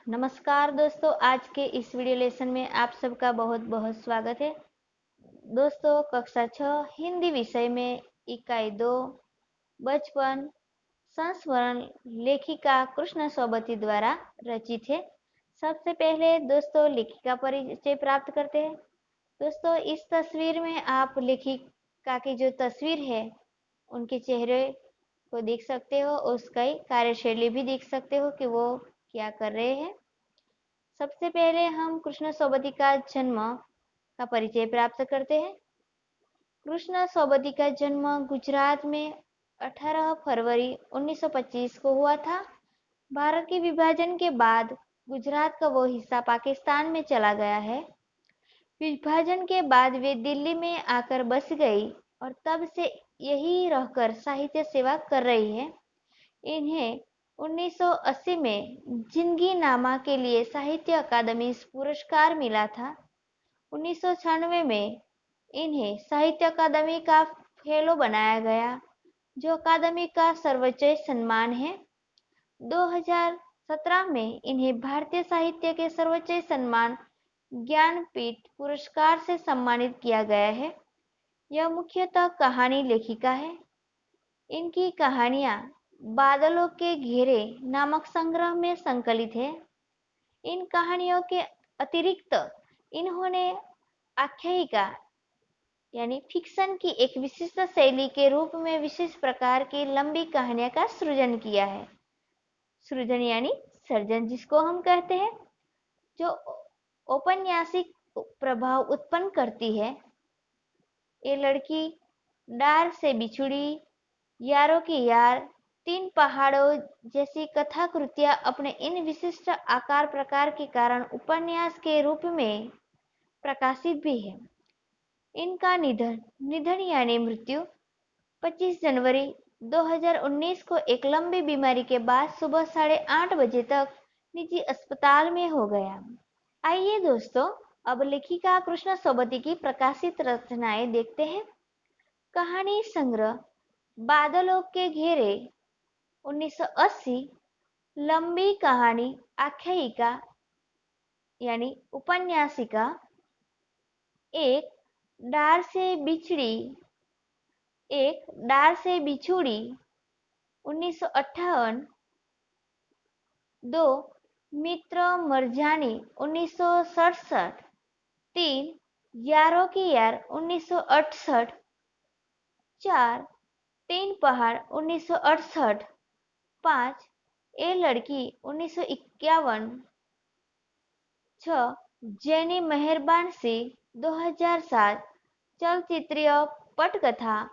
नमस्कार दोस्तों, आज के इस वीडियो लेसन में आप सबका बहुत बहुत स्वागत है। दोस्तों, कक्षा 6 हिंदी विषय में इकाई 2 बचपन संस्मरण लेखिका कृष्ण सोबती द्वारा रचित है। सबसे पहले दोस्तों लेखिका परिचय प्राप्त करते हैं। दोस्तों, इस तस्वीर में आप लेखिका की जो तस्वीर है उनके चेहरे को देख सकते हो, उसकी कार्यशैली भी देख सकते हो कि वो क्या कर रहे हैं। सबसे पहले हम कृष्ण सोबती का जन्म का परिचय प्राप्त करते हैं। कृष्ण सोबती का जन्म गुजरात में 18 फरवरी 1925 को हुआ था। भारत के विभाजन के बाद गुजरात का वो हिस्सा पाकिस्तान में चला गया है। विभाजन के बाद वे दिल्ली में आकर बस गई और तब से यही रहकर साहित्य सेवा कर रही है। इन्हें 1980 में जिंदगी नामा के लिए साहित्य अकादमी पुरस्कार मिला था। 1996 में इन्हें साहित्य अकादमी का फेलो बनाया गया, जो अकादमी का सर्वोच्च सम्मान है। 2017 में इन्हें भारतीय साहित्य के सर्वोच्च सम्मान ज्ञानपीठ पुरस्कार से सम्मानित किया गया है। यह मुख्यतः कहानी लेखिका है। इनकी कहानियां बादलों के घेरे नामक संग्रह में संकलित है। इन कहानियों के अतिरिक्त इन्होंने आख्यायिका यानी फिक्शन की एक विशिष्ट शैली के रूप में विशेष प्रकार की लंबी कहानियां का सृजन किया है। सृजन यानी सर्जन जिसको हम कहते हैं, जो औपन्यासिक प्रभाव उत्पन्न करती है। ये लड़की, डार से बिछुड़ी, यारों की यार, तीन पहाड़ों जैसी कथाकृतियां अपने इन विशिष्ट आकार प्रकार के कारण उपन्यास के रूप में प्रकाशित भी है। इनका निधन यानी मृत्यु 25 जनवरी 2019 को एक लंबी बीमारी के बाद सुबह 8:30 बजे तक निजी अस्पताल में हो गया। आइए दोस्तों, अब लेखिका कृष्ण सोबती की प्रकाशित रचनाएं देखते हैं। कहानी संग्रह बादलों के घेरे 1980, लंबी कहानी आख्यायिका यानी उपन्यासिका, एक डार से बिछुड़ी 1958, दो मित्र मरजानी 1967, तीन यारों की यार 1968, चार तीन पहाड़ 1968, पाँच ए लड़की 1951, छह जैनी मेहरबान सिंह 2007, चलचित्रीय पटकथा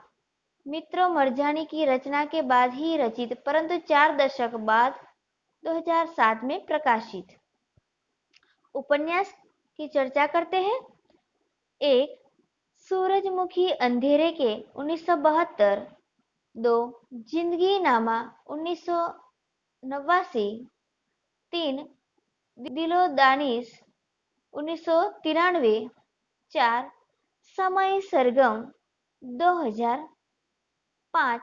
मित्रों मरजानी की रचना के बाद ही रचित, परंतु 4 दशक बाद 2007 में प्रकाशित। उपन्यास की चर्चा करते हैं। एक सूरजमुखी अंधेरे के 1972, दो जिंदगी नामा 1989, तीन दिलो दानिश 1993, चार समय सरगम 2005,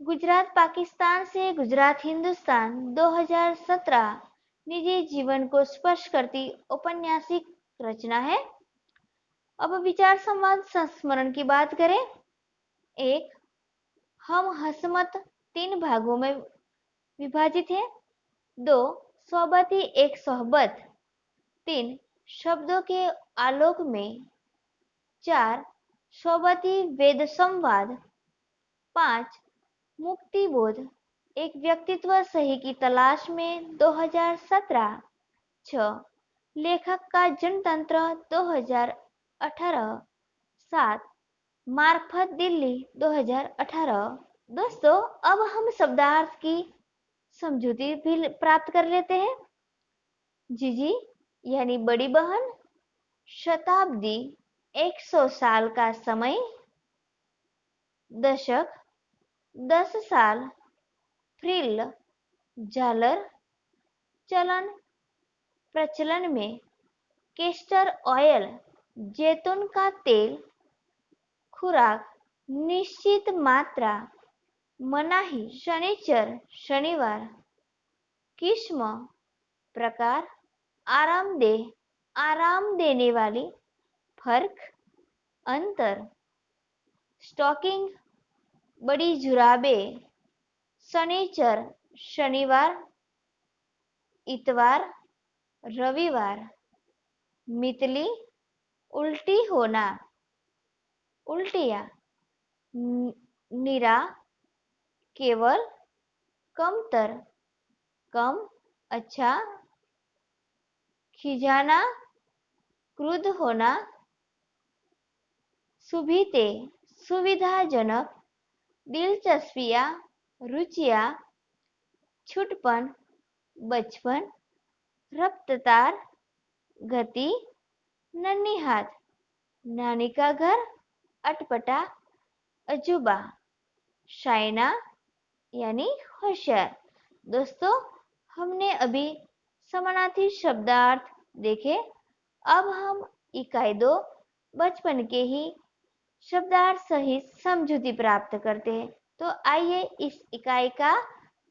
गुजरात पाकिस्तान से गुजरात हिंदुस्तान 2017 निजी जीवन को स्पर्श करती औपन्यासिक रचना है। अब विचार संवाद संस्मरण की बात करें। एक, हम हसमत 3 भागों में विभाजित है। दो, सोबती एक सोहबत, तीन शब्दों के आलोक में, चार सोबती वेद संवाद, पांच मुक्तिबोध एक व्यक्तित्व सही की तलाश में 2017, छह लेखक का जनतंत्र 2018, सात मार्फत दिल्ली 2018। दोस्तों, अब हम शब्दार्थ की समझूती भी प्राप्त कर लेते हैं। जीजी यानी बड़ी बहन, शताब्दी 100 साल का समय, दशक 10 साल, फ्रिल झालर, चलन प्रचलन में, केस्टर ऑयल जैतून का तेल, खुराक निश्चित मात्रा, मनाही शनिचर शनिवार, किस्म प्रकार आराम देने वाली, फर्क, अंतर, स्टॉकिंग, बड़ी जुराबें, शनिचर, शनिवार, इतवार, रविवार, मितली, उल्टी होना, उल्टियाँ, निरा, केवल, कमतर, कम, अच्छा, खिजाना, क्रुद्ध होना, सुविधे, सुविधाजनक, दिलचस्पियाँ, रुचियाँ, छुटपन, बचपन, रफ्तार, गति, नन्ही हाथ, नानी का घर, अटपटा, अजूबा, शाइना यानी होशियार। दोस्तों, हमने अभी समानार्थी शब्दार्थ देखे। अब हम इकाई 2 बचपन के ही शब्दार्थ सहित समझूती प्राप्त करते हैं। तो आइए इस इकाई का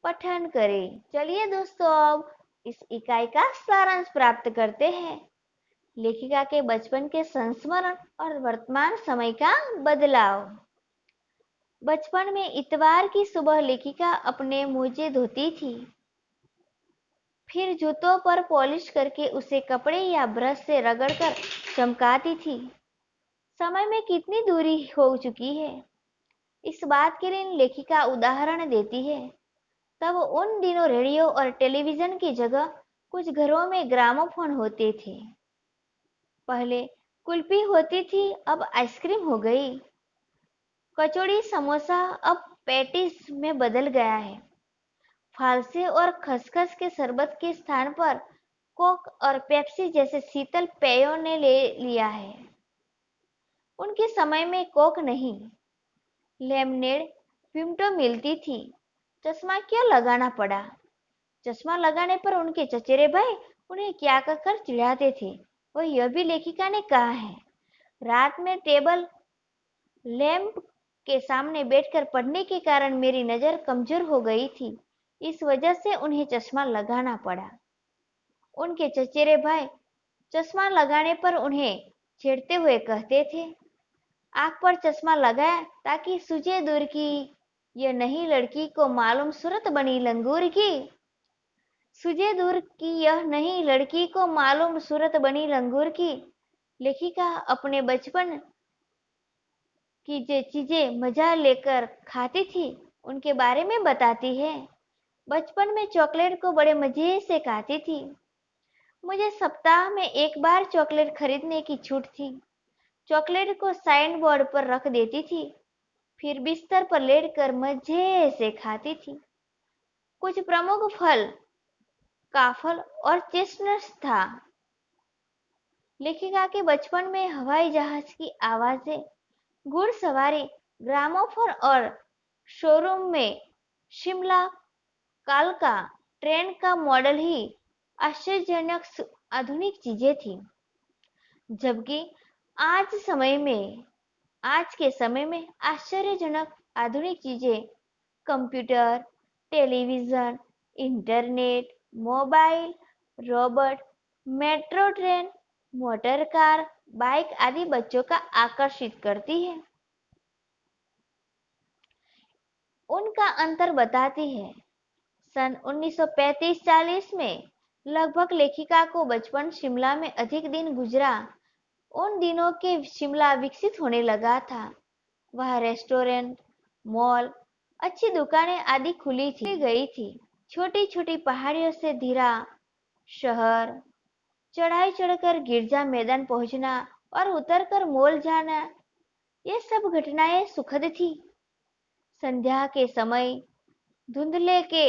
पठन करें। चलिए दोस्तों, अब इस इकाई का सारांश प्राप्त करते हैं। लेखिका के बचपन के संस्मरण और वर्तमान समय का बदलाव। बचपन में इतवार की सुबह लेखिका अपने मोजे धोती थी, फिर जूतों पर पॉलिश करके उसे कपड़े या ब्रश से रगड़कर चमकाती थी। समय में कितनी दूरी हो चुकी है, इस बात के लिए लेखिका उदाहरण देती है। तब उन दिनों रेडियो और टेलीविजन की जगह कुछ घरों में ग्रामोफोन होते थे। पहले कुल्फी होती थी, अब आइसक्रीम हो गई। कचौड़ी समोसा अब पैटीज में बदल गया है। फालसे और खसखस के शरबत के स्थान पर कोक और पेप्सी जैसे शीतल पेयों ने ले लिया है। उनके समय में कोक नहीं, लेमनेड, पिंटो मिलती थी। चश्मा क्यों लगाना पड़ा? चश्मा लगाने पर उनके चचेरे भाई उन्हें क्या कहकर चिढ़ाते थे, वह यह भी लेखिका ने कहा है। रात में टेबल लैंप के सामने बैठकर पढ़ने के कारण मेरी नजर कमजोर हो गई थी, इस वजह से उन्हें चश्मा लगाना पड़ा। उनके चचेरे भाई चश्मा लगाने पर उन्हें छेड़ते हुए कहते थे, आंख पर चश्मा लगाया ताकि सूझे दूर की यह नई लड़की को मालूम सूरत बनी लंगूर की। सूझे दूर की यह नई लड़की को मालूम सूरत बनी लंगूर की। लेखिका अपने बचपन की जो चीजें मजा लेकर खाती थी उनके बारे में बताती है। बचपन में चॉकलेट को बड़े मजे से खाती थी। मुझे सप्ताह में एक बार चॉकलेट खरीदने की छूट थी। चॉकलेट को साइन बोर्ड पर रख देती थी, फिर बिस्तर पर लेटकर मजे से खाती थी। कुछ प्रमुख फल काफल और चेस्टनट्स था। लेखिका के बचपन में हवाई जहाज की आवाजें, घुड़सवारी, ग्रामोफोन और शोरूम में शिमला कालका ट्रेन का मॉडल ही आश्चर्यजनक आधुनिक चीजें थी। जबकि आज के समय में आश्चर्यजनक आधुनिक चीजें computer, television, internet, mobile, robot, metro train, motor car, bike आदि बच्चों का आकर्षित करती है। उनका अंतर बताती है। सन 1935-40 में लगभग लेखिका को बचपन शिमला में अधिक दिन गुजरा। उन दिनों के शिमला विकसित होने लगा था। वह रेस्टोरेंट, मॉल, अच्छी दुकानें आदि खुली गई थी। छोटी छोटी पहाड़ियों से घिरा शहर, चढ़ाई चढ़कर गिरजा मैदान पहुंचना और उतरकर मॉल जाना, ये सब घटनाएं सुखद थी। संध्या के समय धुंधले के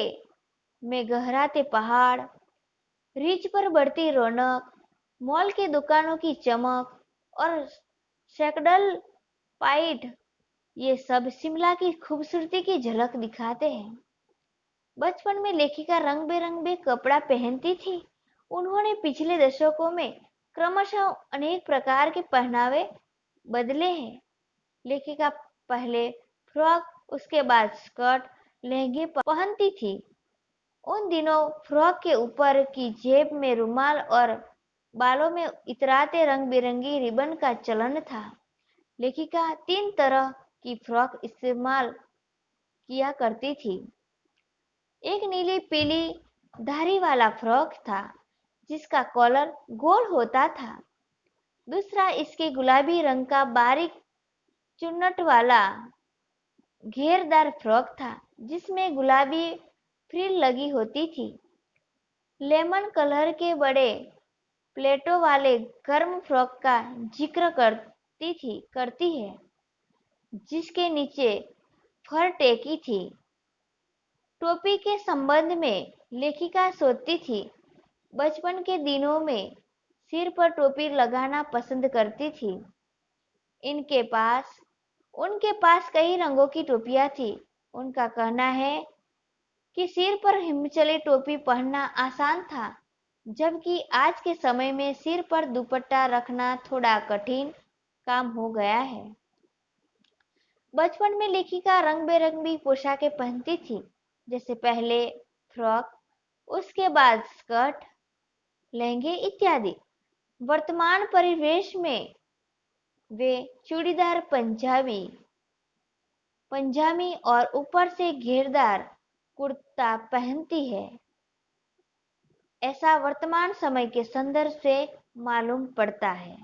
में गहराते पहाड़, रिज पर बढ़ती रौनक, मॉल की दुकानों की चमक और सैकडल पाइट, ये सब शिमला की खूबसूरती की झलक दिखाते हैं। बचपन में लेखिका रंग बिरंगे कपड़ा पहनती थी। उन्होंने पिछले दशकों में क्रमशः अनेक प्रकार के पहनावे बदले हैं। लेखिका पहले फ्रॉक, उसके बाद स्कर्ट, लहंगे पहनती थी उन दिनों फ्रॉक के ऊपर की जेब में रुमाल और बालों में इतराते रंग बिरंगी रिबन का चलन था। लेखिका 3 तरह की फ्रॉक इस्तेमाल किया करती थी। एक नीली पीली धारी वाला फ्रॉक था जिसका कॉलर गोल होता था। दूसरा इसके गुलाबी रंग का बारीक चुन्नट वाला घेरदार फ्रॉक था जिसमें गुलाबी फ्रिल लगी होती थी। लेमन कलर के बड़े प्लेटों वाले गर्म फ्रॉक का जिक्र करती है जिसके नीचे फर टेकी थी। टोपी के संबंध में लेखिका सोचती थी, बचपन के दिनों में सिर पर टोपी लगाना पसंद करती थी। इनके पास उनके पास कई रंगों की टोपियां थी। उनका कहना है कि सिर पर हिमचली टोपी पहनना आसान था, जबकि आज के समय में सिर पर दुपट्टा रखना थोड़ा कठिन काम हो गया है। बचपन में लेखिका रंग बिरंगी पोशाकें पहनती थी, जैसे पहले फ्रॉक, उसके बाद स्कर्ट, लहंगे इत्यादि। वर्तमान परिवेश में वे चूड़ीदार पंजाबी और ऊपर से घेरदार कुर्ता पहनती है। ऐसा वर्तमान समय के संदर्भ से मालूम पड़ता है।